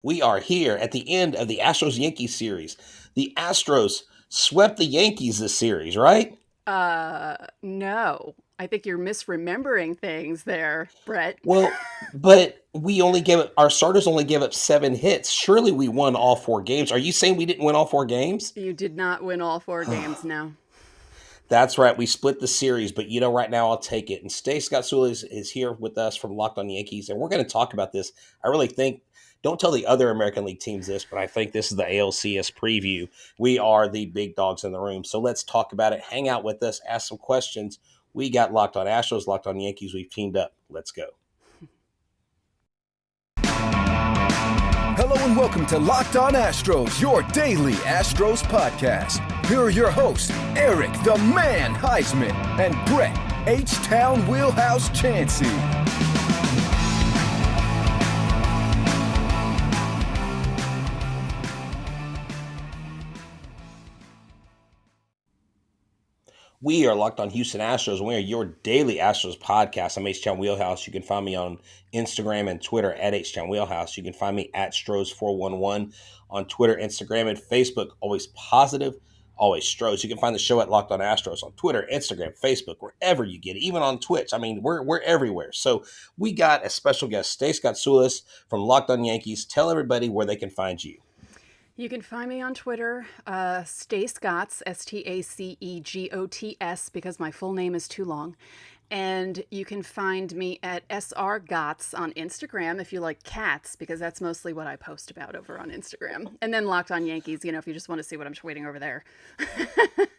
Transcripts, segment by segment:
We are here at the end of the Astros-Yankees series. The Astros swept the Yankees this series, right? No. I think you're misremembering things there, Brett. Well, but our starters only gave up 7 hits. Surely we won all 4 games. Are you saying we didn't win all 4 games? You did not win all four games now. That's right. We split the series, but right now I'll take it. And Stace Gatsula is here with us from Locked On Yankees, and we're going to talk about this. I really think, don't tell the other American League teams this, but I think this is the ALCS preview. We are the big dogs in the room. So let's talk about it. Hang out with us, ask some questions. We got Locked On Astros, Locked On Yankees. We've teamed up. Let's go. Hello and welcome to Locked On Astros, your daily Astros podcast. Here are your hosts, Eric the Man Heisman and Brett Htown Wheelhouse Chansey. We are Locked On Houston Astros, and we are your daily Astros podcast. I'm Htown Wheelhouse. You can find me on Instagram and Twitter at Htown Wheelhouse. You can find me at Stros411 on Twitter, Instagram, and Facebook. Always positive, always Stros. You can find the show at Locked On Astros on Twitter, Instagram, Facebook, wherever you get it, even on Twitch. I mean, we're everywhere. So we got a special guest, Stace Gatsoulis from Locked On Yankees. Tell everybody where they can find you. You can find me on Twitter, Stacegots, Stacegots, because my full name is too long. And you can find me at srgots on Instagram if you like cats, because that's mostly what I post about over on Instagram. And then Locked On Yankees, if you just want to see what I'm tweeting over there.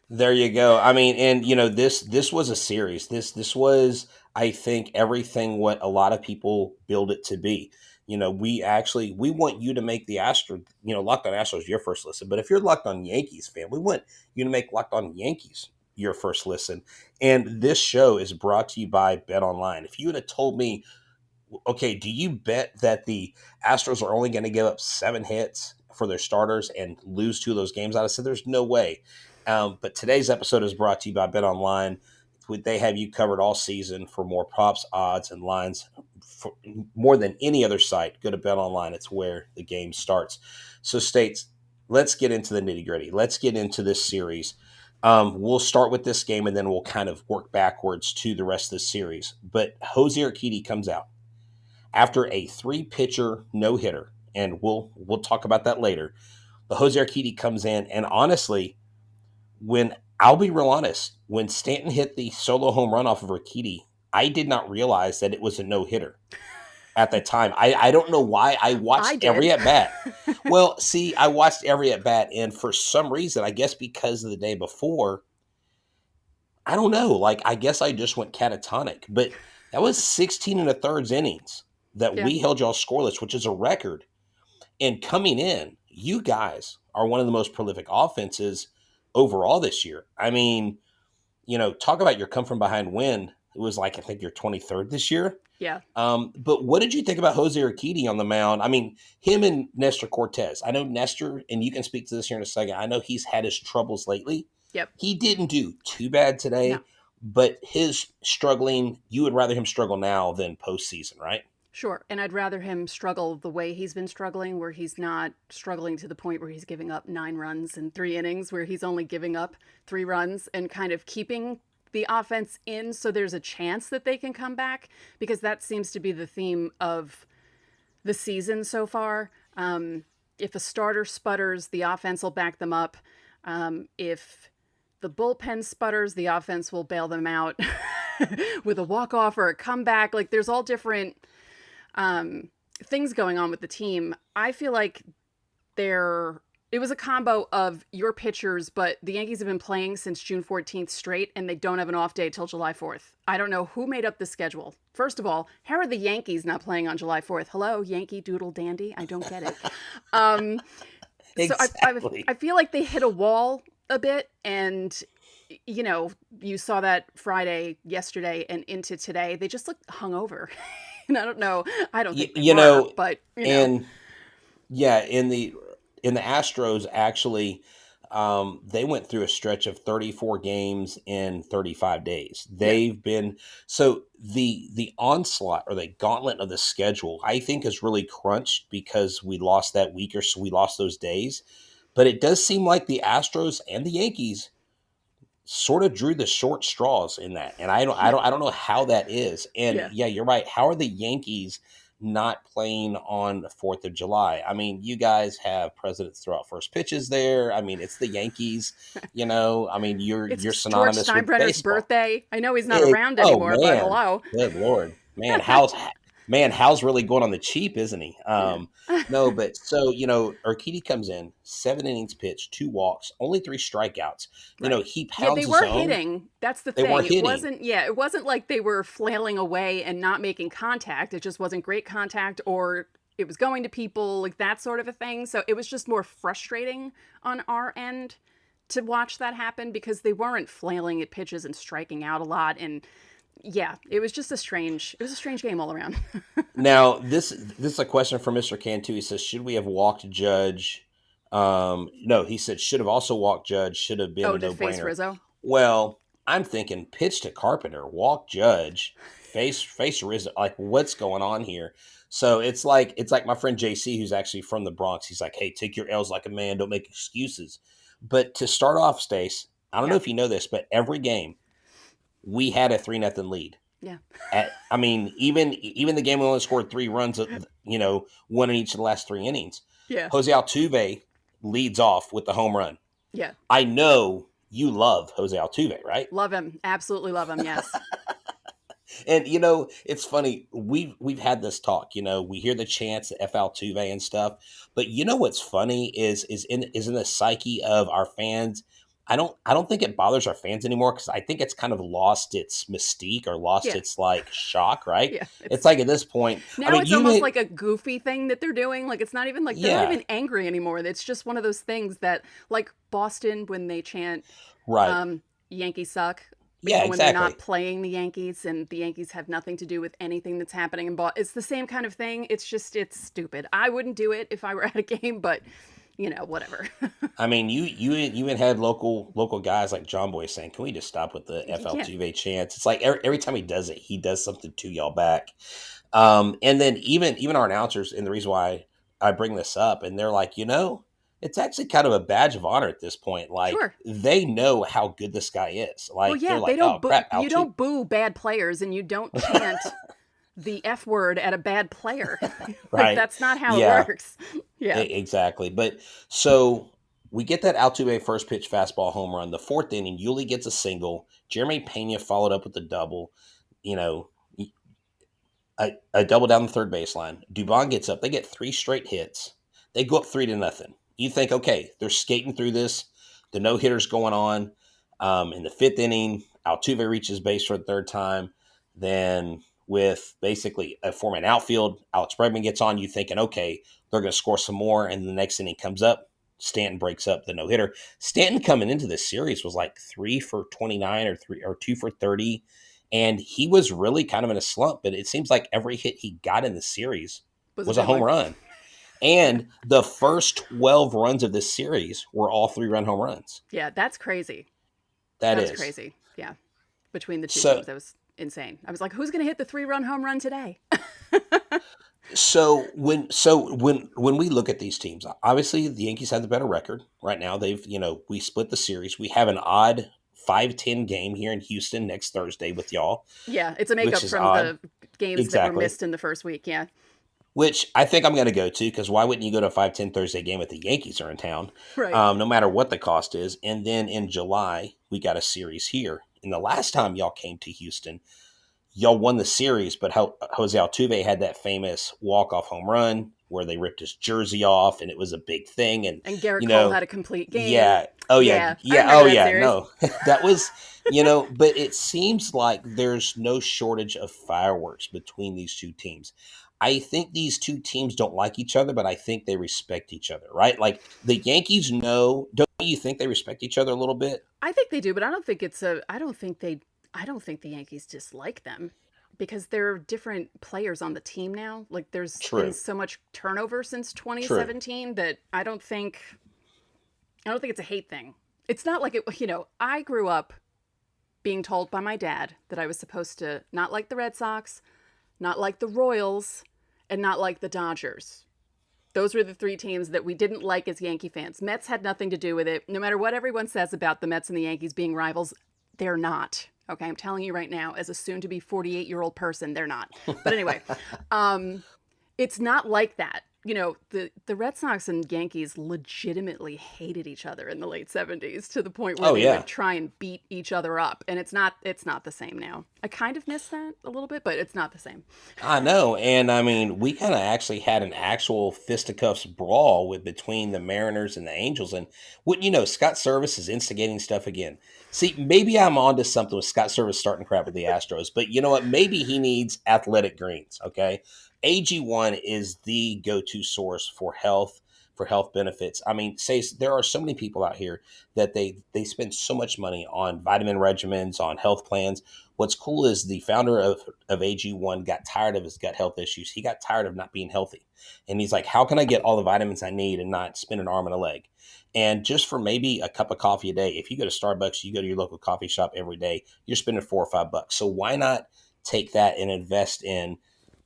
There you go. I mean, and this was a series. This was, I think, everything what a lot of people build it to be. We want you to make the Astros, Locked On Astros your first listen. But if you're Locked On Yankees fan, we want you to make Locked On Yankees your first listen. And this show is brought to you by Bet Online. If you would have told me, okay, do you bet that the Astros are only going to give up 7 hits for their starters and lose 2 of those games? I'd have said there's no way. But today's episode is brought to you by Bet Online. They have you covered all season for more props, odds, and lines. For more than any other site, go to Bet Online. It's where the game starts. So, States, let's get into the nitty gritty. Let's get into this series. We'll start with this game, and then we'll kind of work backwards to the rest of the series. But Jose Urquidy comes out after a 3-pitcher no-hitter, and we'll talk about that later. But Jose Urquidy comes in, and honestly, I'll be real honest, when Stanton hit the solo home run off of Urquidy, I did not realize that it was a no-hitter at that time. I don't know why. I watched every at-bat. Well, see, I watched every at-bat, and for some reason, I guess because of the day before, I don't know. I guess I just went catatonic. But that was 16 and a thirds innings that we held y'all scoreless, which is a record. And coming in, you guys are one of the most prolific offenses overall this year. I mean, talk about your come from behind win. It was I think your 23rd this year. Yeah. But what did you think about Jose Urquidy on the mound? I mean, him and Nestor Cortez. I know Nestor, and you can speak to this here in a second. I know he's had his troubles lately. Yep. He didn't do too bad today, but his struggling, you would rather him struggle now than postseason, right? Sure. And I'd rather him struggle the way he's been struggling, where he's not struggling to the point where he's giving up 9 runs in 3 innings, where he's only giving up 3 runs and kind of keeping the offense in so there's a chance that they can come back, because that seems to be the theme of the season so far. If a starter sputters, the offense will back them up. If the bullpen sputters, the offense will bail them out with a walk-off or a comeback. There's all different things going on with the team. I feel like it was a combo of your pitchers, but the Yankees have been playing since June 14th straight, and they don't have an off day till July 4th. I don't know who made up the schedule. First of all, how are the Yankees not playing on July 4th? Hello, Yankee Doodle Dandy? I don't get it. Exactly. So I feel like they hit a wall a bit, and you saw that yesterday, and into today. They just look hungover. And I don't know. I don't think they were, but and yeah, in the Astros, actually, they went through a stretch of 34 games in 35 days. Yeah. They've been so the onslaught or the gauntlet of the schedule, I think, is really crunched because we lost that week or so. We lost those days, but it does seem like the Astros and the Yankees sort of drew the short straws in that. And Yeah. I don't know how that is. And Yeah. yeah, you're right. How are the Yankees not playing on the 4th of July? I mean, you guys have presidents throw out first pitches there. I mean, it's the Yankees, you know. I mean, you're It's George synonymous with Steinbrenner's baseball. birthday. I know he's not around Oh anymore, but man, hello. good lord, man, Hal's really going on the cheap, isn't he? Yeah. No, but so Urquidy comes in, 7 innings pitched, 2 walks, only 3 strikeouts. Right. He Yeah, they pounds his were own. hitting. That's the They were thing. hitting, It wasn't like they were flailing away and not making contact. It just wasn't great contact, or it was going to people, like that sort of a thing. So it was just more frustrating on our end to watch that happen because they weren't flailing at pitches and striking out a lot. And yeah, it was a strange game all around. Now, this is a question from Mr. Cantu. He says, should we have walked Judge? No, he said should have also walked Judge. Should have been Oh, a to face no-brainer. Rizzo? Well, I'm thinking pitch to Carpenter, walk Judge, face Rizzo. Like, what's going on here? So it's like my friend JC, who's actually from the Bronx. He's like, hey, take your L's like a man. Don't make excuses. But to start off, Stace, I don't know Yeah. if you know this, but every game we had a 3-0 lead. Yeah. I mean, even the game we only scored 3 runs, one in each of the last 3 innings. Yeah. Jose Altuve leads off with the home run. Yeah. I know you love Jose Altuve, right? Love him. Absolutely love him. Yes. And it's funny. We've had this talk. We hear the chants, F Altuve and stuff. But what's funny is in the psyche of our fans. I don't think it bothers our fans anymore because I think it's kind of lost its mystique or lost Yeah. its like shock, right? Yeah. It's like at this point, Now it's almost like a goofy thing that they're doing. Like it's not even like they're not even angry anymore. It's just one of those things that, like Boston when they chant, right. Yankees suck. Yeah, When they're exactly. not playing the Yankees and the Yankees have nothing to do with anything that's happening in Boston. It's the same kind of thing. It's stupid. I wouldn't do it if I were at a game, but whatever. I mean, you even had local guys like John Boy saying, "Can we just stop with the You can't. FL2V chants?" It's like every time he does it, he does something to y'all back. And then even our announcers, and the reason why I bring this up, and they're like, it's actually kind of a badge of honor at this point. Like Sure. they know how good this guy is. Well, Like yeah, they're they like, "Oh don't crap, you Altuve." don't boo bad players and you don't chant the F word at a bad player. Like Right? that's not how Yeah, it works. Yeah. exactly. But so we get that Altuve first pitch fastball home run. The 4th inning, Yuli gets a single. Jeremy Pena followed up with a double. You know, a double down the third baseline. Dubon gets up. They get 3 straight hits. They go up 3-0. You think, okay, they're skating through this. The no hitter's going on. In the 5th inning, Altuve reaches base for the 3rd time. Then with basically a 4-man outfield, Alex Bregman gets on. You thinking, okay, they're going to score some more. And the next inning comes up. Stanton breaks up the no hitter. Stanton coming into this series was like 3 for 29 or 2 for 30. And he was really kind of in a slump, but it seems like every hit he got in the series Was a was a good home one. run. And the first 12 runs of this series were all 3-run home runs. Yeah, that's crazy. That That's is crazy. Yeah. Between the two so. teams, that was insane. I was like, who's going to hit the 3-run home run today? So when we look at these teams, obviously the Yankees have the better record right now. We split the series. We have an odd 5-10 game here in Houston next Thursday with y'all, Yeah, it's a which makeup is from odd. the games that were Exactly. missed in the first week. Yeah. Which I think I'm going to go to because why wouldn't you go to a 5-10 Thursday game if the Yankees are in town, Right. no matter what the cost is? And then in July, we got a series here. And the last time y'all came to Houston, y'all won the series, but Jose Altuve had that famous walk-off home run where they ripped his jersey off, and it was a big thing. And Garrett Cole had a complete game. yeah, oh yeah, I remember that series. no, that was But it seems like there's no shortage of fireworks between these two teams. I think these two teams don't like each other, but I think they respect each other, right? Like the Yankees know. Don't you think they respect each other a little bit? I think they do, but I don't think the Yankees dislike them because they're different players on the team now. Like there's True. been so much turnover since True. 2017 that I don't think I don't think it's a hate thing. It's not like it, I grew up being told by my dad that I was supposed to not like the Red Sox, not like the Royals, and not like the Dodgers. Those were the three teams that we didn't like as Yankee fans. Mets had nothing to do with it. No matter what everyone says about the Mets and the Yankees being rivals, they're not. Okay, I'm telling you right now, as a soon to be 48-year-old person, they're not. But anyway, it's not like that. The Red Sox and Yankees legitimately hated each other in the late 70s to the point where Oh they yeah. would try and beat each other up. And it's not the same now. I kind of miss that a little bit, but it's not the same. I know, and I mean, we kind of actually had an actual fisticuffs brawl with between the Mariners and the Angels, and Scott Service is instigating stuff again. See, maybe I'm onto something with Scott Service starting crap with the Astros, but you know what? Maybe he needs athletic greens. Okay, AG1 is the go-to source for health benefits. I mean, say there are so many people out here that they spend so much money on vitamin regimens, on health plans. What's cool is the founder of AG1 got tired of his gut health issues. He got tired of not being healthy. And he's like, how can I get all the vitamins I need and not spend an arm and a leg? And just for maybe a cup of coffee a day, if you go to Starbucks, you go to your local coffee shop every day, you're spending $4 or $5. So why not take that and invest in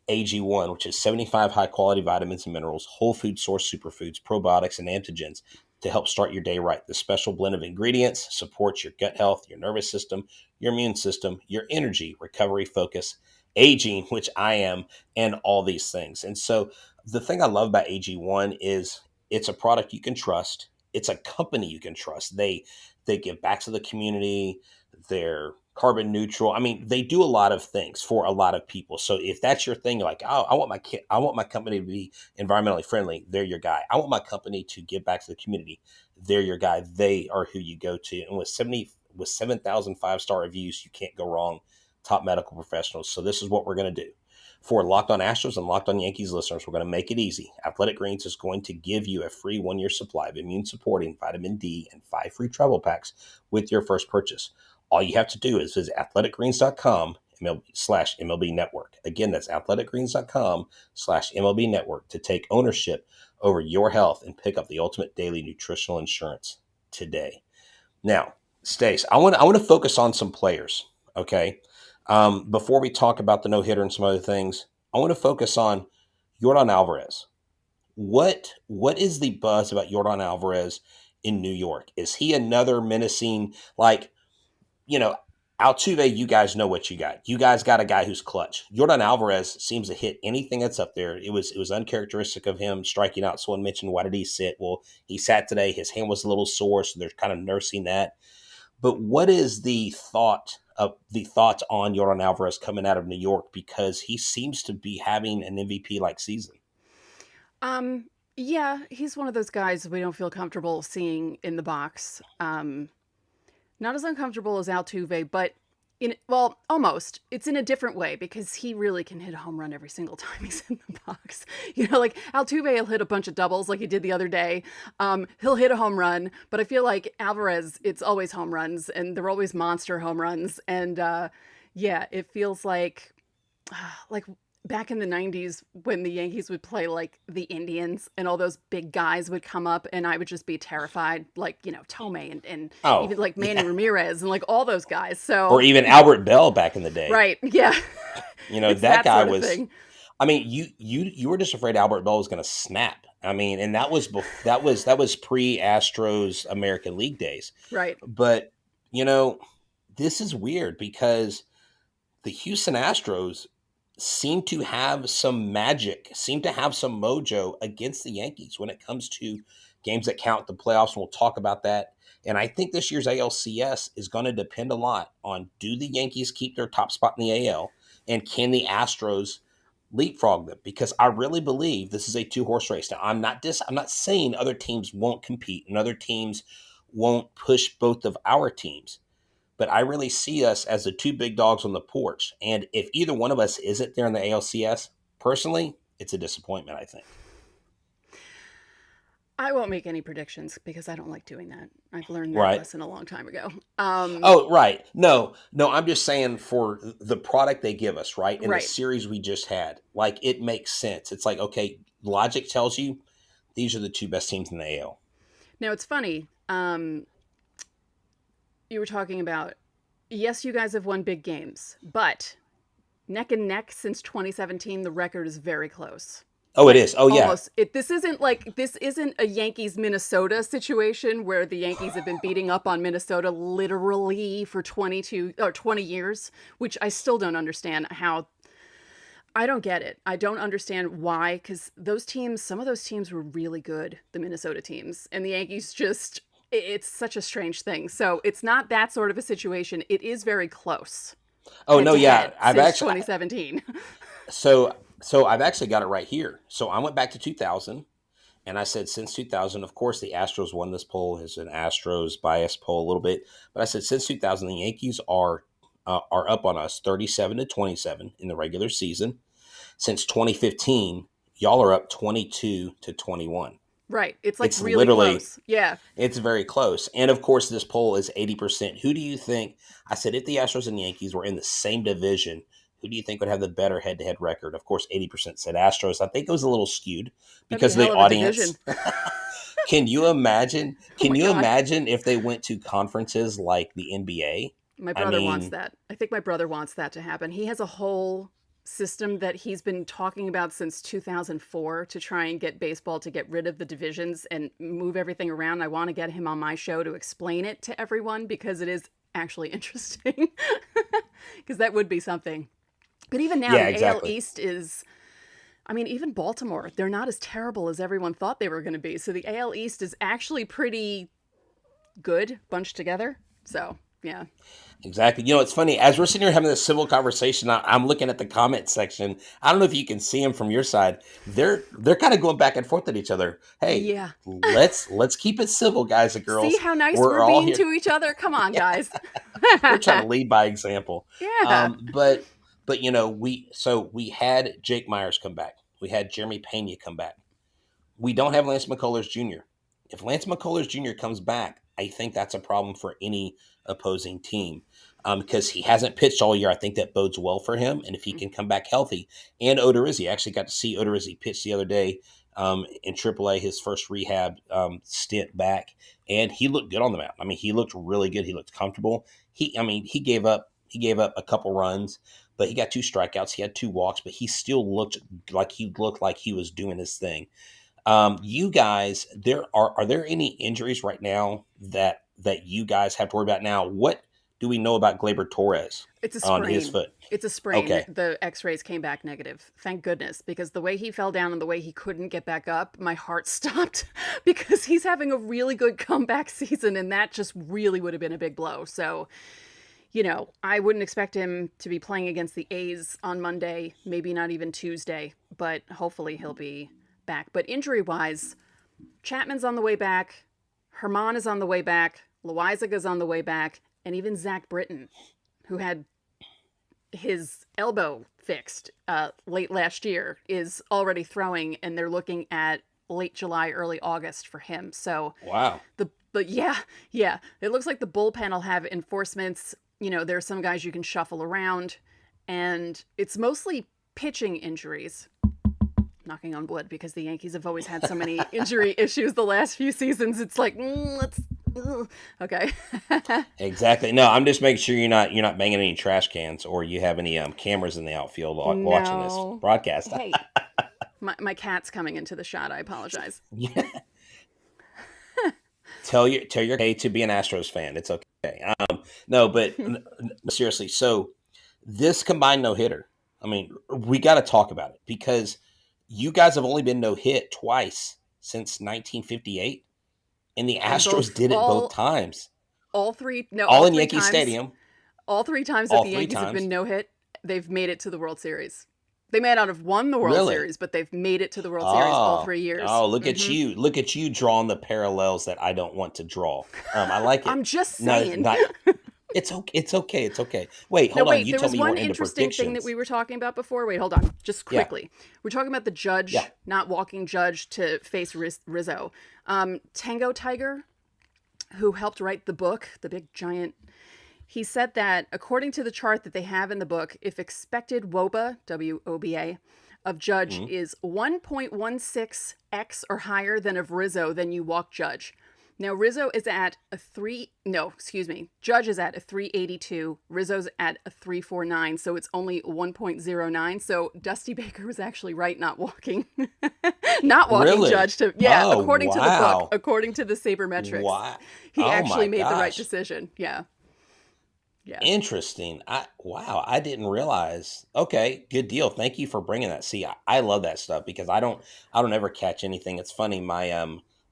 AG1, which is 75 high quality vitamins and minerals, whole food source superfoods, probiotics, and antigens to help start your day right. The special blend of ingredients supports your gut health, your nervous system, your immune system, your energy, recovery, focus, aging, which I am, and all these things. And so the thing I love about AG1 is it's a product you can trust. It's a company you can trust. They give back to the community. They're carbon neutral. I mean, they do a lot of things for a lot of people. So if that's your thing, you're like, oh, I want my company to be environmentally friendly. They're your guy. I want my company to give back to the community. They're your guy. They are who you go to. And with 7,000 5-star reviews, you can't go wrong. Top medical professionals. So this is what we're going to do. For Locked On Astros and Locked On Yankees listeners, we're going to make it easy. Athletic Greens is going to give you a free 1-year supply of immune-supporting vitamin D and 5 free travel packs with your first purchase. All you have to do is visit athleticgreens.com/MLB Network. Again, that's athleticgreens.com/MLB Network to take ownership over your health and pick up the ultimate daily nutritional insurance today. Now, Stace, I want to focus on some players, okay? Before we talk about the no-hitter and some other things, I want to focus on Yordan Alvarez. What is the buzz about Yordan Alvarez in New York? Is he another menacing, like, Altuve, you guys know what you got. You guys got a guy who's clutch. Yordan Alvarez seems to hit anything that's up there. It was uncharacteristic of him striking out. Someone mentioned, why did he sit? Well, he sat today. His hand was a little sore, so they're kind of nursing that. But what is the thoughts on Yordan Alvarez coming out of New York, because he seems to be having an MVP like season? Yeah, he's one of those guys we don't feel comfortable seeing in the box. Not as uncomfortable as Altuve, but almost. It's in a different way because he really can hit a home run every single time he's in the box. Like Altuve will hit a bunch of doubles like he did the other day. He'll hit a home run, but I feel like Alvarez, it's always home runs, and they're always monster home runs. And yeah, it feels like back in the 90s when the Yankees would play like the Indians and all those big guys would come up and I would just be terrified, like, Tomei and even like Manny Ramirez and like all those guys. So, or even Albert Bell back in the day. Right. Yeah. That guy was, I mean, you were just afraid Albert Bell was going to snap. I mean, and that was pre-Astros American League days. Right. But, this is weird because the Houston Astros seem to have some magic, seem to have some mojo against the Yankees when it comes to games that count, the playoffs, and we'll talk about that. And I think this year's ALCS is going to depend a lot on, do the Yankees keep their top spot in the AL, and can the Astros leapfrog them? Because I really believe this is a 2-horse race. Now, I'm not saying other teams won't compete and other teams won't push both of our teams. But I really see us as the 2 big dogs on the porch. And if either one of us isn't there in the ALCS, personally, it's a disappointment, I think. I won't make any predictions because I don't like doing that. I've learned that lesson a long time ago. Oh, right. No, I'm just saying for the product they give us, right? In the series we just had, like, it makes sense. It's like, okay, logic tells you these are the 2 best teams in the AL. Now it's funny. You were talking about, yes, you guys have won big games, but neck and neck since 2017, the record is very close. Oh, it Like is. Oh, yeah. almost this isn't a Yankees Minnesota situation where the Yankees have been beating up on Minnesota literally for 22 or 20 years, which I still don't understand how. I don't get it. I don't understand why, because some of those teams were really good, the Minnesota teams, and the Yankees just, it's such a strange thing. So it's not that sort of a situation. It is very close, Oh, head no, to yeah. head, since 2017. So I've actually got it right here. So I went back to 2000 and I said since 2000, of course, the Astros won this poll. It's an Astros bias poll a little bit, but I said since 2000, the Yankees are up on us 37-27 in the regular season. Since 2015, y'all are up 22-21. Right. It's like It's really literally, close. Yeah. it's very close. And of course, this poll is 80%. Who do you think? I said if the Astros and the Yankees were in the same division, who do you think would have the better head-to-head record? Of course, 80% said Astros. I think it was a little skewed That'd be a because the hell of a division. audience. Can you imagine? Oh Can my you God. imagine if they went to conferences like the NBA? My I brother wants mean, that. I think my brother wants that to happen. He has a whole system that he's been talking about since 2004 to try and get baseball to get rid of the divisions and move everything around. I want to get him on my show to explain it to everyone because it is actually interesting. Because that would be something. But even now, yeah, the AL exactly. East is, I mean, even Baltimore, they're not as terrible as everyone thought they were going to be. So the AL East is actually pretty good bunched together. So, yeah. Exactly. You know, it's funny. As we're sitting here having this civil conversation, I'm looking at the comment section. I don't know if you can see them from your side. They're kind of going back and forth at each other. Hey, Yeah. let's keep it civil, guys and See girls. how nice We're we're all being here. to each other? Come on, guys. We're trying to lead by example. Yeah. But you know, we had Jake Myers come back. We had Jeremy Pena come back. We don't have Lance McCullers Jr. If Lance McCullers Jr. comes back, I think that's a problem for any opposing team because he hasn't pitched all year. I think that bodes well for him. And if he can come back healthy, and Odorizzi, I actually got to see Odorizzi pitch the other day in AAA, his first rehab stint back, and he looked good on the mound. I mean, he looked really good. He looked comfortable. He gave up a couple runs, but he got 2 strikeouts. He had 2 walks, but he still looked like he was doing his thing. You guys, are there any injuries right now that you guys have to worry about now? What do we know about Gleyber Torres It's a on his sprain. foot? It's a sprain. Okay, The x-rays came back negative. Thank goodness, because the way he fell down and the way he couldn't get back up, my heart stopped because he's having a really good comeback season and that just really would have been a big blow. So, I wouldn't expect him to be playing against the A's on Monday, maybe not even Tuesday, but hopefully he'll be back. But injury-wise, Chapman's on the way back, Herman is on the way back, Loizaga's on the way back, and even Zach Britton, who had his elbow fixed late last year, is already throwing, and they're looking at late July, early August for him. So wow. but yeah, it looks like the bullpen will have enforcements. There's some guys you can shuffle around, and it's mostly pitching injuries. Knocking on wood, because the Yankees have always had so many injury issues the last few seasons. It's like, okay. Exactly. No, I'm just making sure you're not banging any trash cans or you have any cameras in the outfield watching this No. broadcast. Hey, my cat's coming into the shot. I apologize. Yeah. Tell your hey to be an Astros fan. It's okay. No, but seriously. So this combined no hitter. I mean, we got to talk about it because you guys have only been no hit twice since 1958, and the And Astros did it both times. all three In Yankee times, Stadium. all 3 times that All the 3 Yankees have times. been no hit, they've made it to the World Series. They may not have won the World Really? Series, but they've made it to the World Series all 3 years. Oh, look at Mhm. you! Look at you drawing the parallels that I don't want to draw. I like it. I'm just No, saying. it's okay. It's okay. It's okay. Wait, No, hold wait, on. You there told was me you one were into interesting thing that predictions. we were talking about before. Wait, hold on. Just Yeah. quickly. We're talking about the Judge Yeah. not walking Judge to face Rizzo. Tango Tiger, who helped write the book, the big giant, he said that according to the chart that they have in the book, if expected WOBA, WOBA, of Judge is 1.16x or higher than of Rizzo, then you walk Judge. Now Rizzo is at a Judge is at a 382. Rizzo's at a 349. So it's only 1.09. So Dusty Baker was actually right, not walking, not walking Really? Judge to Oh, according to the book, wow. according to the sabermetrics, Wow. he Oh my actually made the right gosh. decision. Yeah, yeah. Interesting. I didn't realize. Okay, good deal. Thank you for bringing that. See, I love that stuff because I don't ever catch anything. It's funny.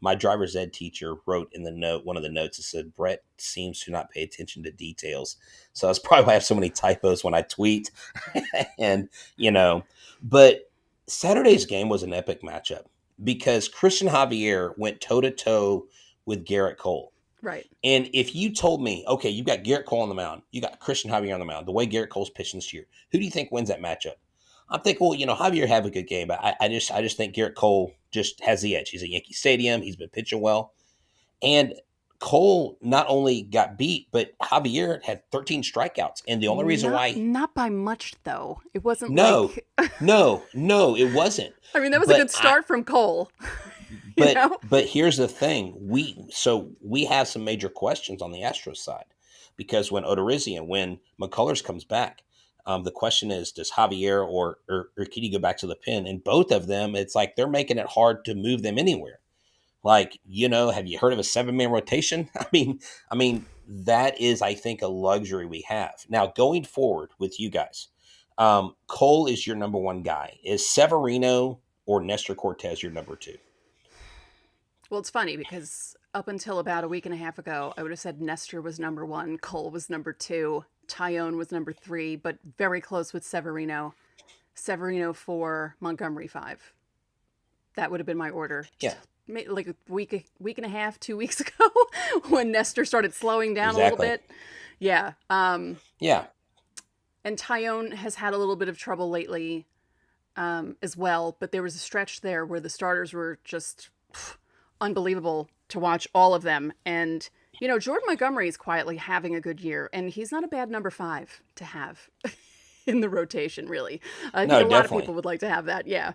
My driver's ed teacher wrote in the note, one of the notes, it said Brett seems to not pay attention to details. So that's probably why I have so many typos when I tweet. and but Saturday's game was an epic matchup because Christian Javier went toe to toe with Garrett Cole. Right. And if you told me, okay, you got Garrett Cole on the mound, you got Christian Javier on the mound, the way Garrett Cole's pitching this year, who do you think wins that matchup? I'm thinking, well, Javier have a good game, but I just think Garrett Cole just has the edge. He's at Yankee Stadium. He's been pitching well, and Cole not only got beat, but Javier had 13 strikeouts, and the only reason why Not by much though. It wasn't no, like no, it wasn't. I mean, that was a But good start from Cole. But here's the thing. We have some major questions on the Astros side because when McCullers comes back, the question is, does Javier or Urquidy go back to the pen? And both of them, it's like they're making it hard to move them anywhere. Like, have you heard of a 7-man rotation? I mean, that is, I think, a luxury we have. Now, going forward with you guys, Cole is your number one guy. Is Severino or Nestor Cortez your number two? Well, it's funny because up until about a week and a half ago, I would have said Nestor was number 1, Cole was number 2, Htown was number 3, but very close with Severino. Severino 4, Montgomery 5. That would have been my order. Yeah. Like a week and a half, 2 weeks ago, when Nestor started slowing down a little bit. Yeah. Yeah. And Htown has had a little bit of trouble lately as well, but there was a stretch there where the starters were just unbelievable to watch, all of them. And, Jordan Montgomery is quietly having a good year, and he's not a bad number 5 to have in the rotation, really. I think a lot of people would like to have that. Yeah.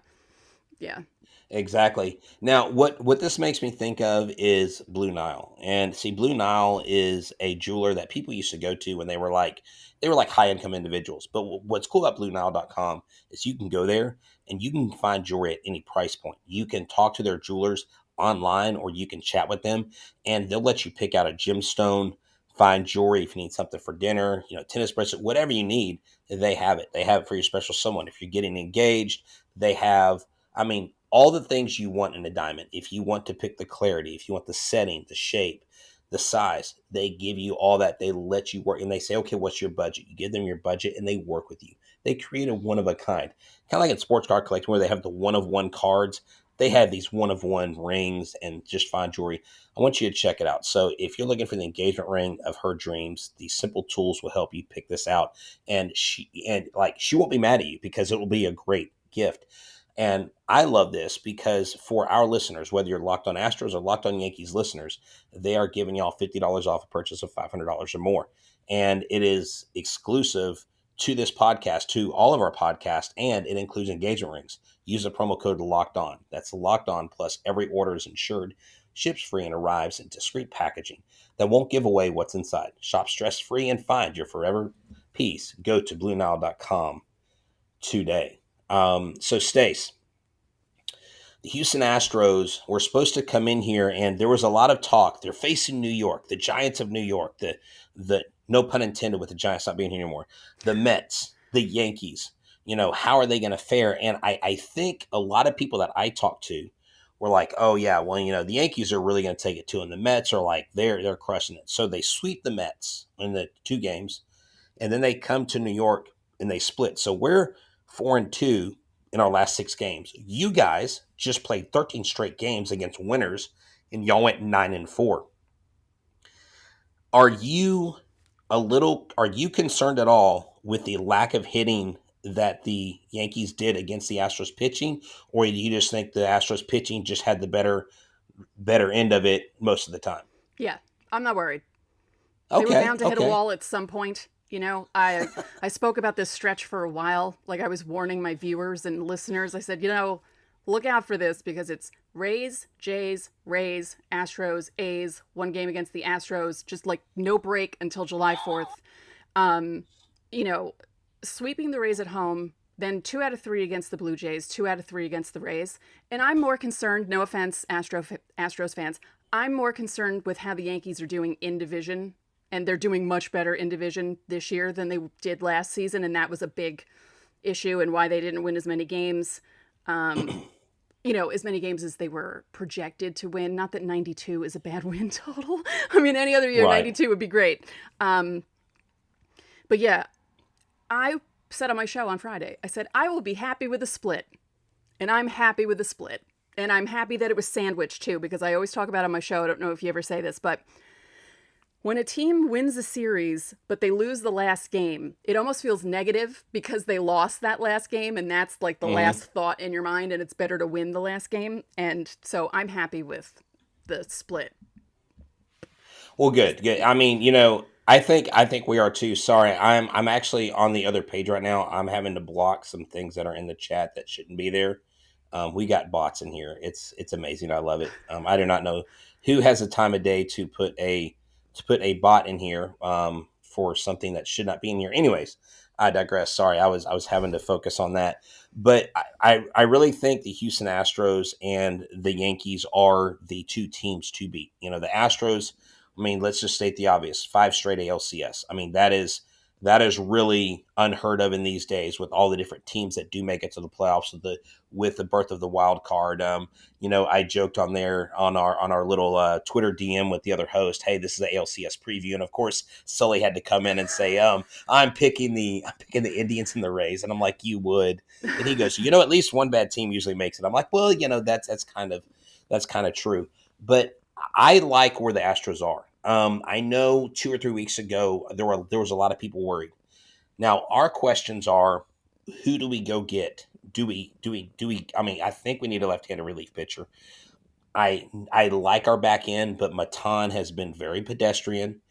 Yeah. Exactly. Now, what this makes me think of is Blue Nile. And see, Blue Nile is a jeweler that people used to go to when they were like high income individuals. But what's cool about BlueNile.com is you can go there and you can find jewelry at any price point. You can talk to their jewelers online or you can chat with them and they'll let you pick out a gemstone, find jewelry if you need something for dinner, tennis bracelet, whatever you need, they have it. They have it for your special someone. If you're getting engaged, they have, all the things you want in a diamond. If you want to pick the clarity, if you want the setting, the shape, the size, they give you all that. They let you work and they say, okay, what's your budget? You give them your budget and they work with you. They create a one of a kind. Kind of like in sports card collecting where they have the one of one cards. They have these one of one rings and just fine jewelry. I want you to check it out. So if you're looking for the engagement ring of her dreams, these simple tools will help you pick this out. And she won't be mad at you because it will be a great gift. And I love this because for our listeners, whether you're Locked on Astros or Locked on Yankees listeners, they are giving y'all $50 off a purchase of $500 or more. And it is exclusive to this podcast, to all of our podcasts, and it includes engagement rings. Use the promo code Locked On. That's Locked On, plus every order is insured, ships free, and arrives in discreet packaging that won't give away what's inside. Shop stress-free and find your forever peace. Go to BlueNile.com today. So Stace, the Houston Astros were supposed to come in here and there was a lot of talk. They're facing New York, the Giants of New York, the no pun intended with the Giants not being here anymore, the Mets, the Yankees, how are they going to fare? And I think a lot of people that I talked to were like, oh yeah, well, the Yankees are really going to take it too. And the Mets are like, they're crushing it. So they sweep the Mets in the 2 games and then they come to New York and they split. So we're 4-2 in our last 6 games. You guys just played 13 straight games against winners, and y'all went 9-4. Are you concerned at all with the lack of hitting that the Yankees did against the Astros pitching, or do you just think the Astros pitching just had the better end of it most of the time? Yeah, I'm not worried. Okay, they were bound to hit a wall at some point. I spoke about this stretch for a while. Like I was warning my viewers and listeners. I said, look out for this because it's Rays, Jays, Rays, Astros, A's, one game against the Astros, just like no break until July 4th. Um, you know, sweeping the Rays at home, then 2 out of 3 against the Blue Jays, 2 out of 3 against the Rays. And I'm more concerned, no offense, Astros fans, I'm more concerned with how the Yankees are doing in division. And they're doing much better in division this year than they did last season. And that was a big issue and why they didn't win as many games. As many games as they were projected to win. Not that 92 is a bad win total. I mean, any other year, right. 92 would be great. But yeah, I said on my show on Friday, I said, I will be happy with a split. And I'm happy with a split. And I'm happy that it was sandwiched too, because I always talk about on my show, I don't know if you ever say this, but when a team wins a series, but they lose the last game, it almost feels negative because they lost that last game. And that's like the last thought in your mind. And it's better to win the last game. And so I'm happy with the split. Well, good. I mean, I think we are too. Sorry, I'm actually on the other page right now. I'm having to block some things that are in the chat that shouldn't be there. We got bots in here. It's amazing. I love it. I do not know who has a time of day to put a bot in here for something that should not be in here. Anyways, I digress. Sorry, I was having to focus on that. But I really think the Houston Astros and the Yankees are the two teams to beat. The Astros, I mean, let's just state the obvious, 5 straight ALCS. I mean, that is really unheard of in these days with all the different teams that do make it to the playoffs with the birth of the wild card. I joked on our little Twitter DM with the other host, hey, this is the ALCS preview. And of course, Sully had to come in and say, I'm picking the Indians and the Rays. And I'm like, you would. And he goes, at least one bad team usually makes it. I'm like, well, that's kind of true. But I like where the Astros are. I know 2 or 3 weeks ago there was a lot of people worried. Now our questions are, who do we go get? Do we? I mean, I think we need a left-handed relief pitcher. I like our back end, but Matan has been very pedestrian.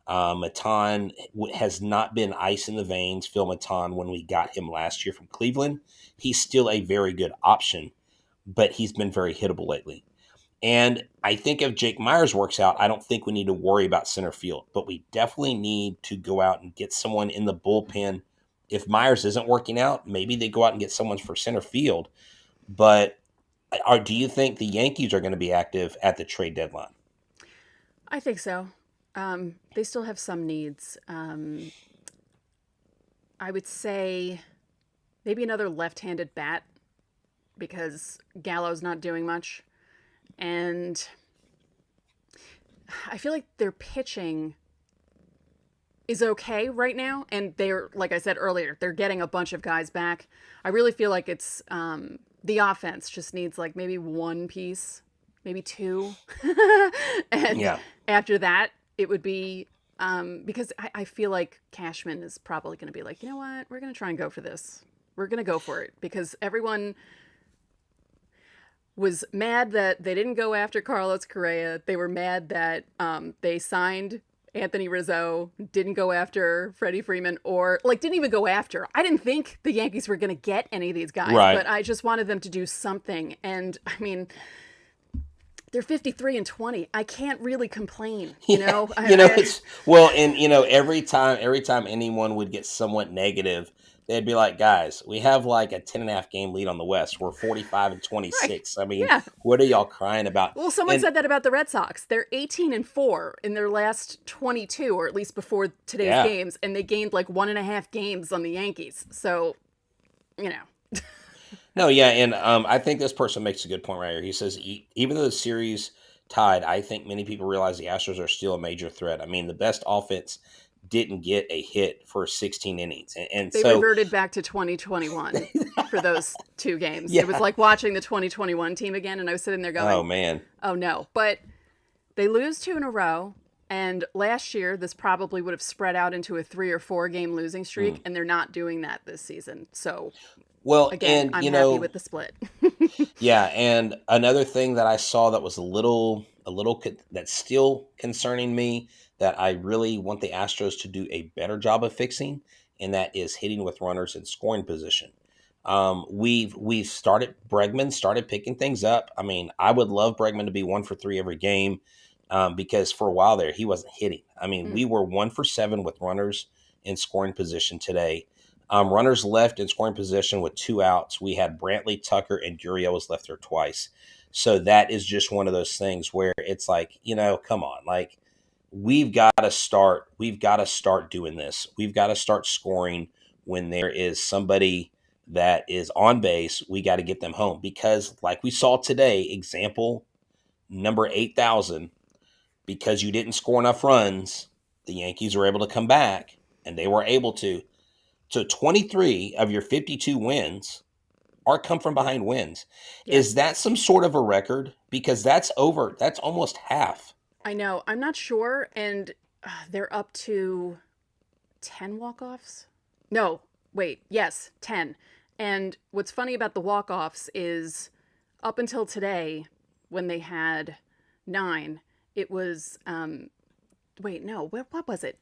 Matan has not been ice in the veins. Phil Matan, when we got him last year from Cleveland, he's still a very good option, but he's been very hittable lately. And I think if Jake Myers works out, I don't think we need to worry about center field. But we definitely need to go out and get someone in the bullpen. If Myers isn't working out, maybe they go out and get someone for center field. But do you think the Yankees are going to be active at the trade deadline? I think so. They still have some needs. I would say maybe another left-handed bat because Gallo's not doing much. And I feel like their pitching is okay right now. And they're, like I said earlier, they're getting a bunch of guys back. I really feel like it's the offense just needs like maybe one piece, maybe 2. And after that, it would be because I feel like Cashman is probably going to be like, you know what, we're going to try and go for this. We're going to go for it because everyone was mad that they didn't go after Carlos Correa. They were mad that they signed Anthony Rizzo, didn't go after Freddie Freeman, or didn't even go after. I didn't think the Yankees were going to get any of these guys, right. But I just wanted them to do something. And I mean, they're 53-20. I can't really complain, every time anyone would get somewhat negative, they'd be like, guys, we have like a 10.5 game lead on the West. We're 45-26. Right. I mean, What are y'all crying about? Well, someone said that about the Red Sox. They're 18-4 in their last 22, or at least before today's games, and they gained like 1.5 games on the Yankees. So, No, yeah, and I think this person makes a good point right here. He says, even though the series tied, I think many people realize the Astros are still a major threat. I mean, the best offense didn't get a hit for 16 innings. And they reverted back to 2021 for those 2 games. Yeah. It was like watching the 2021 team again, and I was sitting there going, oh, man. Oh, no. But they lose 2 in a row, and last year this probably would have spread out into a 3 or 4 game losing streak, and they're not doing that this season. So, again, I'm happy with the split. Yeah, and another thing that I saw that was a little that's still concerning me, that I really want the Astros to do a better job of fixing, and that is hitting with runners in scoring position. We've started Bregman started picking things up. I mean, I would love Bregman to be 1 for 3 every game, because for a while there he wasn't hitting. I mean, Mm. we were 1 for 7 with runners in scoring position today. Runners left in scoring position with 2 outs. We had Brantley, Tucker, and Gurriel was left there twice. So that is just one of those things where it's like, come on, like we've got to start doing this. We've got to start scoring when there is somebody that is on base. We got to get them home because, like we saw today, example number 8,000, because you didn't score enough runs, the Yankees were able to come back, and they were able to. So 23 of your 52 wins are come from behind wins. Yeah. Is that some sort of a record? Because that's almost half. I know. I'm not sure. And they're up to 10 walk-offs? No, wait. Yes, 10. And what's funny about the walk-offs is up until today, when they had 9, it was, wait, no, what was it?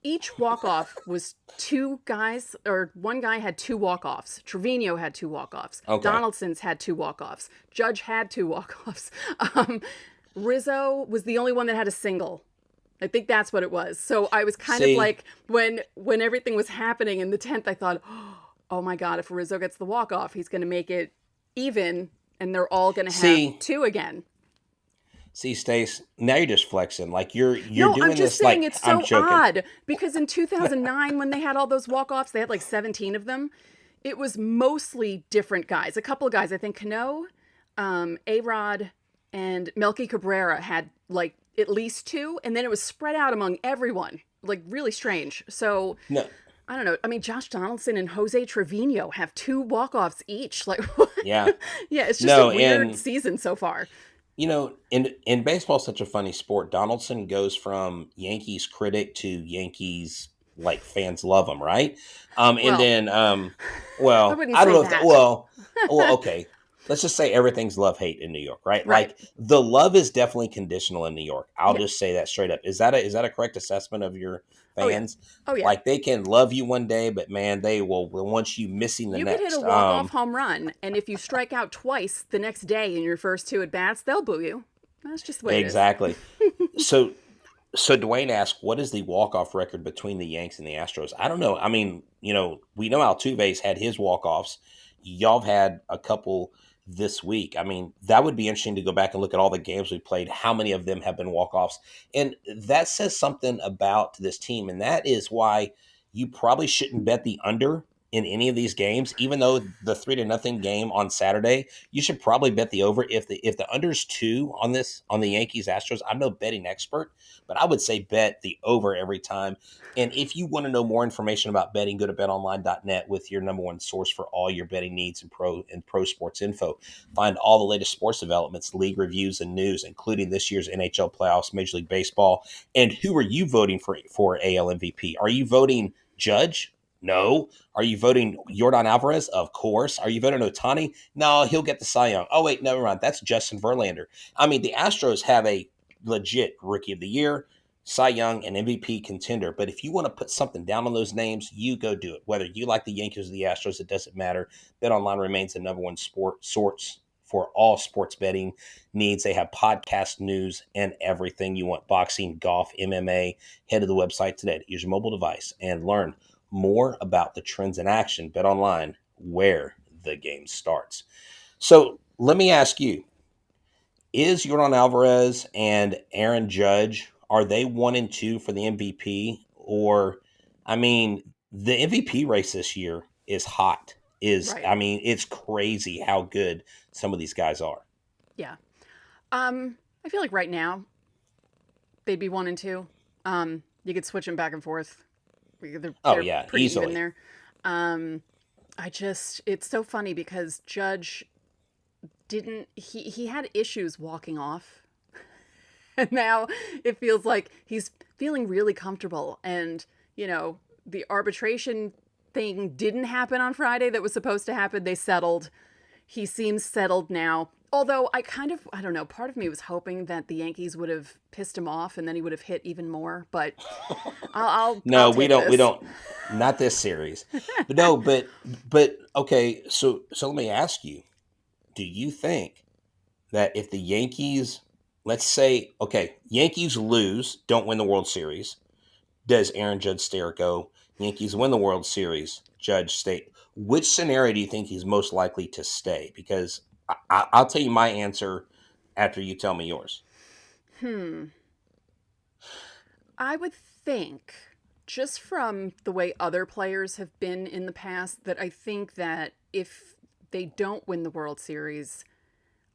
Each walk-off was 2 guys, or one guy had 2 walk-offs. Trevino had 2 walk-offs. Okay. Donaldson's had 2 walk-offs. Judge had 2 walk-offs. Rizzo was the only one that had a single. I think that's what it was. So I was kind of like, when everything was happening in the 10th, I thought, oh my God, if Rizzo gets the walk-off, he's going to make it even, and they're all going to have 2 again. See, Stace, now you're just flexing. Like you're No, doing I'm just this saying like it's so I'm joking. odd because in 2009 when they had all those walk-offs, they had like 17 of them. It was mostly different guys. A couple of guys, I think Cano, A-Rod, and Melky Cabrera had like at least 2, and then it was spread out among everyone. Like really strange. So No. I don't know. I mean, Josh Donaldson and Jose Trevino have 2 walk-offs each. Like what? Yeah. Yeah, it's just a weird season so far. In baseball, such a funny sport. Donaldson goes from Yankees critic to Yankees like fans love him, right? And Well, then, I wouldn't I don't say know if that. well, okay. Let's just say everything's love hate in New York, right? Right. Like the love is definitely conditional in New York. I'll Yeah. just say that straight up. Is that a correct assessment of your fans? Oh yeah. Like they can love you one day, but man, they will want you missing the You next. could hit a walk-off home run, and if you strike out twice the next day in your first 2 at-bats, they'll boo you. That's just the way Exactly. So Dwayne asked, what is the walk-off record between the Yanks and the Astros? I don't know. I mean, we know Altuve's had his walk-offs. Y'all have had a couple this week. I mean, that would be interesting to go back and look at all the games we played. How many of them have been walk-offs? And that says something about this team, and that is why you probably shouldn't bet the under in any of these games. Even though the 3-0 game on Saturday, you should probably bet the over. If the under's 2 on the Yankees Astros, I'm no betting expert, but I would say bet the over every time. And if you want to know more information about betting, go to betonline.net with your number one source for all your betting needs and pro sports info. Find all the latest sports developments, league reviews, and news, including this year's NHL playoffs, Major League Baseball. And who are you voting for AL MVP? Are you voting Judge? No. Are you voting Yordan Alvarez? Of course. Are you voting Ohtani? No, he'll get the Cy Young. Oh, wait, never mind. That's Justin Verlander. I mean, the Astros have a legit Rookie of the Year, Cy Young, and MVP contender. But if you want to put something down on those names, you go do it. Whether you like the Yankees or the Astros, it doesn't matter. BetOnline remains the number one sport source for all sports betting needs. They have podcast news and everything you want. Boxing, golf, MMA. Head to the website today. Use your mobile device and learn more about the trends in action. BetOnline, where the game starts. So let me ask you, is Yordan Alvarez and Aaron Judge, are they 1 and 2 for the MVP? Or, I mean, the MVP race this year is hot. Right. I mean, it's crazy how good some of these guys are. Yeah. I feel like right now they'd be 1 and 2. You could switch them back and forth. They're pretty easily. even there. It's so funny because Judge he had issues walking off. And now it feels like he's feeling really comfortable. And, the arbitration thing didn't happen on Friday that was supposed to happen. They settled. He seems settled now. Although I don't know, part of me was hoping that the Yankees would have pissed him off and then he would have hit even more. But I'll No, we take don't. We this. don't. Not this series. But no. But okay. So let me ask you: do you think that if the Yankees, let's say, okay, Yankees lose, don't win the World Series, does Aaron Judge stay or go? Yankees win the World Series, Judge stay. Which scenario do you think he's most likely to stay? Because I'll tell you my answer after you tell me yours. I would think, just from the way other players have been in the past, that I think that if they don't win the World Series,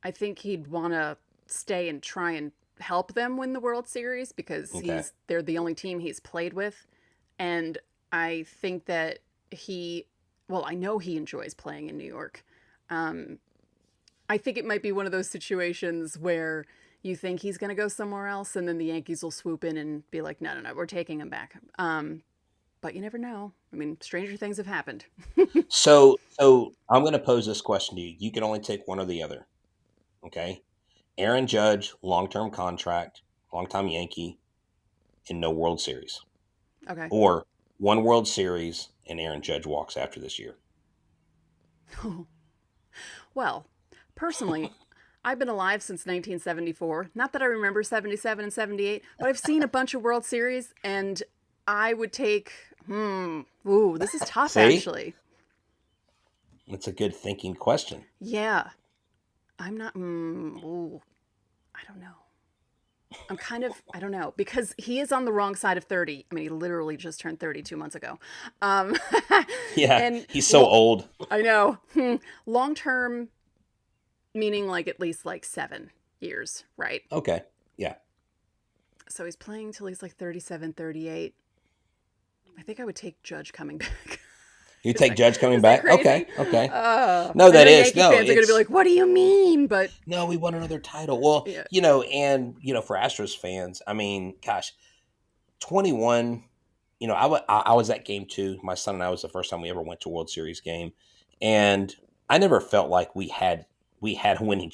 I think he'd want to stay and try and help them win the World Series because Okay. they're the only team he's played with. And I think that I know he enjoys playing in New York. I think it might be one of those situations where you think he's going to go somewhere else, and then the Yankees will swoop in and be like, no, we're taking him back. But you never know. I mean, stranger things have happened. So I'm going to pose this question to you. You can only take one or the other. Okay. Aaron Judge, long-term contract, long-time Yankee, and no World Series. Okay. Or one World Series and Aaron Judge walks after this year. Well, personally, I've been alive since 1974. Not that I remember 77 and 78, but I've seen a bunch of World Series, and I would take. This is tough, See? actually. That's a good thinking question. Yeah. I'm not. I don't know. I don't know, because he is on the wrong side of 30. I mean, he literally just turned 30 2 months ago. Yeah, and he's so old. I know. Long term, meaning like at least like 7 years, right? Okay, yeah. So he's playing till he's like 37, 38. I think I would take Judge coming back. You take Judge coming back? Crazy? Okay. No, No, that is. Yankee No, fans are going to be like, "What do you mean?" But no, we won another title. Well, yeah. For Astros fans, I mean, gosh, 21, I was at game 2. My son and I was the first time we ever went to a World Series game. And I never felt like we had a winning.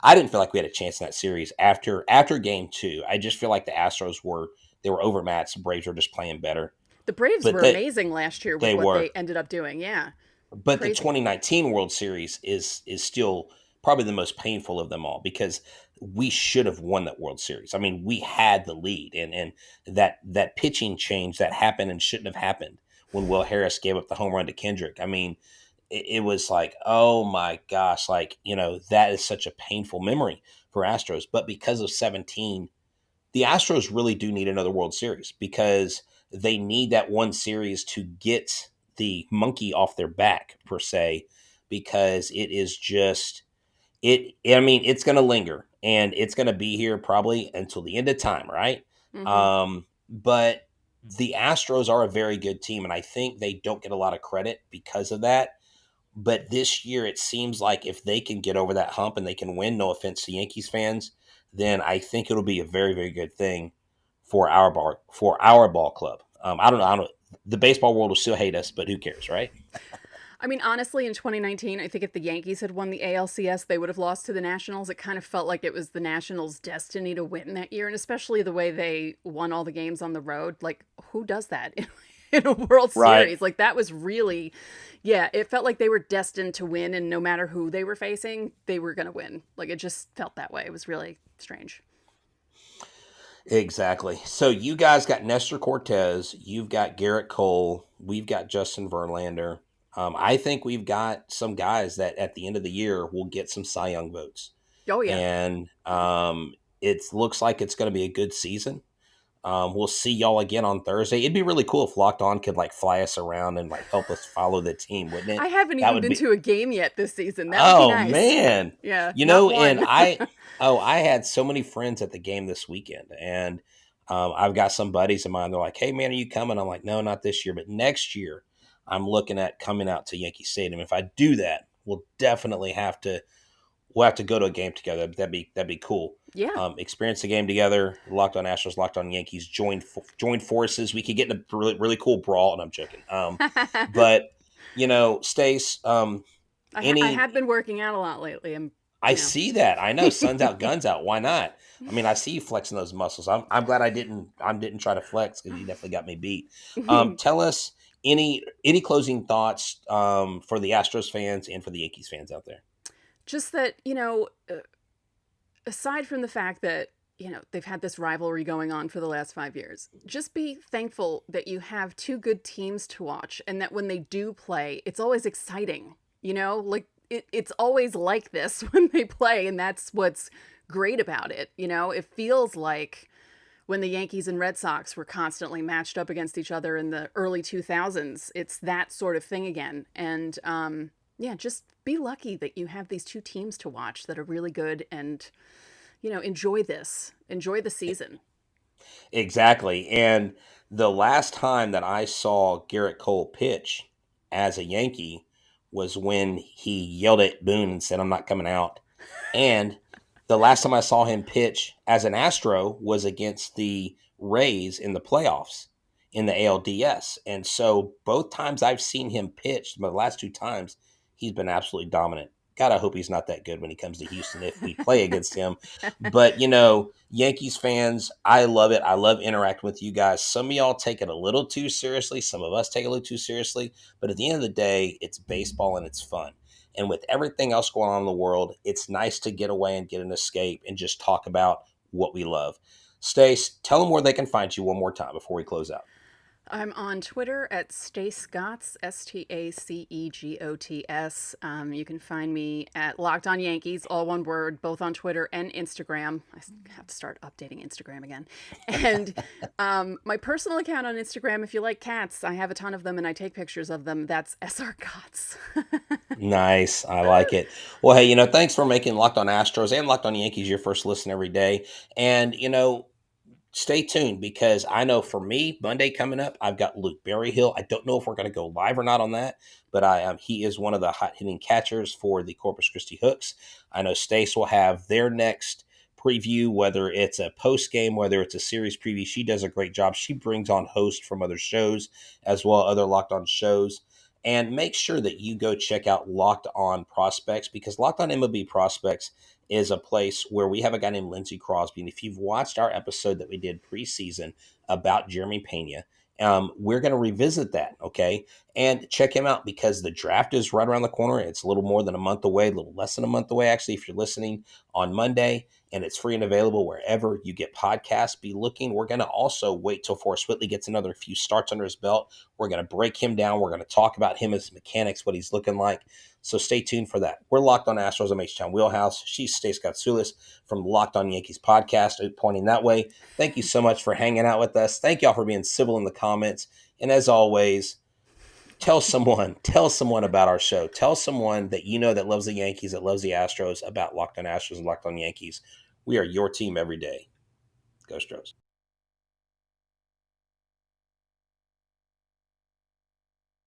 I didn't feel like we had a chance in that series after game 2. I just feel like the Astros were overmatched. The Braves were just playing better. The Braves were amazing last year with what they ended up doing. Yeah. But crazy. The 2019 World Series is still probably the most painful of them all because we should have won that World Series. I mean, we had the lead, and that pitching change that happened and shouldn't have happened when Will Harris gave up the home run to Kendrick. I mean, it was like, oh my gosh, that is such a painful memory for Astros. But because of 17, the Astros really do need another World Series because they need that one series to get the monkey off their back, per se, because it is just it's going to linger and it's going to be here probably until the end of time, right? Mm-hmm. But the Astros are a very good team, and I think they don't get a lot of credit because of that. But this year, it seems like if they can get over that hump and they can win, no offense to Yankees fans, then I think it'll be a very, very good thing for our ball club. I don't know. The baseball world will still hate us, but who cares, right? I mean, honestly, in 2019, I think if the Yankees had won the ALCS, they would have lost to the Nationals. It kind of felt like it was the Nationals' destiny to win that year, and especially the way they won all the games on the road. Like, who does that in a World Series? Like, that was really, it felt like they were destined to win, and no matter who they were facing, they were going to win. Like, it just felt that way. It was really strange. Exactly. So you guys got Nestor Cortez, you've got Garrett Cole, we've got Justin Verlander. I think we've got some guys that at the end of the year will get some Cy Young votes. Oh, yeah. And it looks like it's going to be a good season. We'll see y'all again on Thursday. It'd be really cool if Locked On could fly us around and help us follow the team, wouldn't it? I haven't even been to a game yet this season. That would be nice. Man. Yeah. And I had so many friends at the game this weekend, and I've got some buddies of mine. They're like, "Hey man, are you coming?" I'm like, "No, not this year, but next year I'm looking at coming out to Yankee Stadium. If I do that, we'll have to go to a game together. That'd be cool. Yeah. Experience the game together. Locked On Astros, Locked On Yankees. Join forces. We could get in a really, really cool brawl. And I'm joking. But Stace, I have been working out a lot lately. I see that. I know, sun's out, guns out. Why not? I mean, I see you flexing those muscles. I'm glad I didn't try to flex, because you definitely got me beat. Tell us any closing thoughts for the Astros fans and for the Yankees fans out there. Just that, aside from the fact that, they've had this rivalry going on for the last 5 years, just be thankful that you have two good teams to watch, and that when they do play, it's always exciting. Like it's always like this when they play, and that's what's great about it. It feels like when the Yankees and Red Sox were constantly matched up against each other in the early 2000s. It's that sort of thing again. And yeah, just be lucky that you have these two teams to watch that are really good, and enjoy the season. Exactly. And the last time that I saw Garrett Cole pitch as a Yankee was when he yelled at Boone and said, "I'm not coming out." And the last time I saw him pitch as an Astro was against the Rays in the playoffs in the ALDS. And so both times I've seen him pitch, the last two times, he's been absolutely dominant. God, I hope he's not that good when he comes to Houston if we play against him. But, Yankees fans, I love it. I love interacting with you guys. Some of y'all take it a little too seriously. Some of us take it a little too seriously. But at the end of the day, it's baseball and it's fun. And with everything else going on in the world, it's nice to get away and get an escape and just talk about what we love. Stace, tell them where they can find you one more time before we close out. I'm on Twitter at Stacegots, STACEGOTS. You can find me at Locked On Yankees, all one word, both on Twitter and Instagram. I have to start updating Instagram again. And my personal account on Instagram, if you like cats, I have a ton of them and I take pictures of them. That's SRGots. Nice. I like it. Well, hey, thanks for making Locked On Astros and Locked On Yankees your first listen every day. And, stay tuned, because I know for me, Monday coming up, I've got Luke Berryhill. I don't know if we're going to go live or not on that, but he is one of the hot hitting catchers for the Corpus Christi Hooks. I know Stace will have their next preview, whether it's a post game, whether it's a series preview. She does a great job. She brings on hosts from other shows as well, other Locked On shows. And make sure that you go check out Locked On Prospects, because Locked On MLB Prospects is a place where we have a guy named Lindsey Crosby. And if you've watched our episode that we did preseason about Jeremy Pena, we're going to revisit that, okay? And check him out, because the draft is right around the corner. It's a little more than a month away, a little less than a month away, actually, if you're listening on Monday. And it's free and available wherever you get podcasts. Be looking. We're going to also wait till Forrest Whitley gets another few starts under his belt. We're going to break him down. We're going to talk about him, his mechanics, what he's looking like. So stay tuned for that. We're Locked On Astros. I'm Htown Wheelhouse. She's Stace Gatsoulis from Locked On Yankees podcast, pointing that way. Thank you so much for hanging out with us. Thank y'all for being civil in the comments. And as always, tell someone about our show. Tell someone that that loves the Yankees, that loves the Astros, about Locked On Astros and Locked On Yankees. We are your team every day. Go Stros.